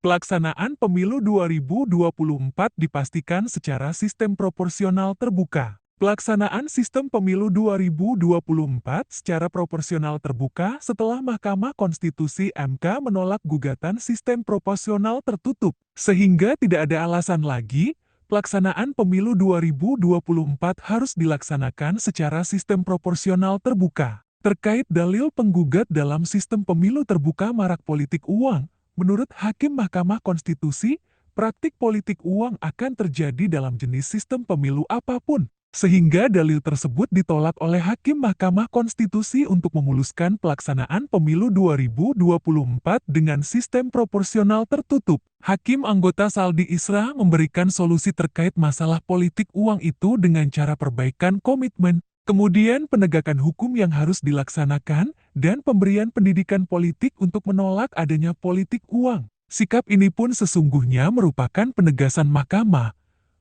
Pelaksanaan pemilu 2024 dipastikan secara sistem proporsional terbuka. Pelaksanaan sistem pemilu 2024 secara proporsional terbuka setelah Mahkamah Konstitusi (MK) menolak gugatan sistem proporsional tertutup, sehingga tidak ada alasan lagi pelaksanaan pemilu 2024 harus dilaksanakan secara sistem proporsional terbuka. Terkait dalil penggugat dalam sistem pemilu terbuka marak politik uang, menurut Hakim Mahkamah Konstitusi, praktik politik uang akan terjadi dalam jenis sistem pemilu apapun, sehingga dalil tersebut ditolak oleh Hakim Mahkamah Konstitusi untuk memuluskan pelaksanaan pemilu 2024 dengan sistem proporsional tertutup. Hakim anggota Saldi Isra memberikan solusi terkait masalah politik uang itu dengan cara perbaikan komitmen, kemudian penegakan hukum yang harus dilaksanakan, dan pemberian pendidikan politik untuk menolak adanya politik uang. Sikap ini pun sesungguhnya merupakan penegasan mahkamah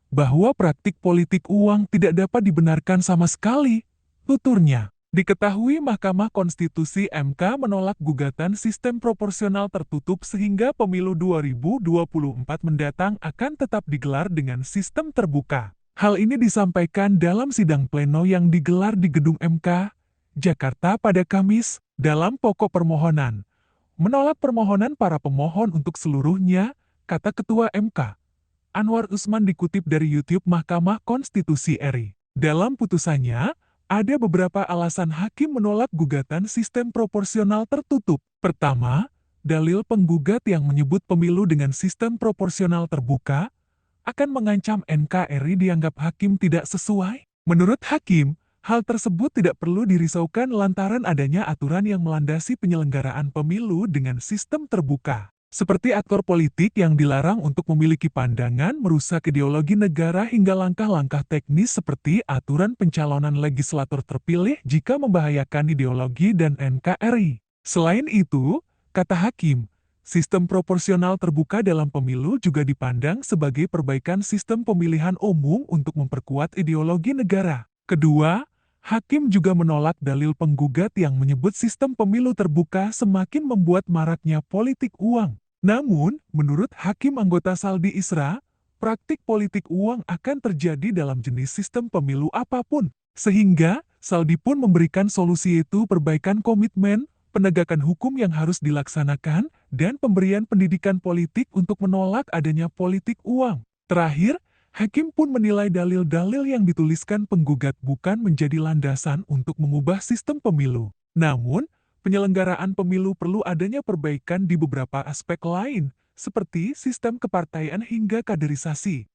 bahwa praktik politik uang tidak dapat dibenarkan sama sekali, tuturnya. Diketahui Mahkamah Konstitusi (MK) menolak gugatan sistem proporsional tertutup sehingga pemilu 2024 mendatang akan tetap digelar dengan sistem terbuka. Hal ini disampaikan dalam sidang pleno yang digelar di Gedung MK, Jakarta pada Kamis. Dalam pokok permohonan, menolak permohonan para pemohon untuk seluruhnya, kata Ketua MK, Anwar Usman dikutip dari YouTube Mahkamah Konstitusi RI. Dalam putusannya, ada beberapa alasan hakim menolak gugatan sistem proporsional tertutup. Pertama, dalil penggugat yang menyebut pemilu dengan sistem proporsional terbuka akan mengancam NKRI dianggap hakim tidak sesuai. Menurut hakim, hal tersebut tidak perlu dirisaukan lantaran adanya aturan yang melandasi penyelenggaraan pemilu dengan sistem terbuka. Seperti aktor politik yang dilarang untuk memiliki pandangan merusak ideologi negara hingga langkah-langkah teknis seperti aturan pencalonan legislator terpilih jika membahayakan ideologi dan NKRI. Selain itu, kata hakim, sistem proporsional terbuka dalam pemilu juga dipandang sebagai perbaikan sistem pemilihan umum untuk memperkuat ideologi negara. Kedua, hakim juga menolak dalil penggugat yang menyebut sistem pemilu terbuka semakin membuat maraknya politik uang. Namun, menurut Hakim anggota Saldi Isra, praktik politik uang akan terjadi dalam jenis sistem pemilu apapun. Sehingga, Saldi pun memberikan solusi yaitu perbaikan komitmen, penegakan hukum yang harus dilaksanakan, dan pemberian pendidikan politik untuk menolak adanya politik uang. Terakhir, Hakim pun menilai dalil-dalil yang dituliskan penggugat bukan menjadi landasan untuk mengubah sistem pemilu. Namun, penyelenggaraan pemilu perlu adanya perbaikan di beberapa aspek lain, seperti sistem kepartaian hingga kaderisasi.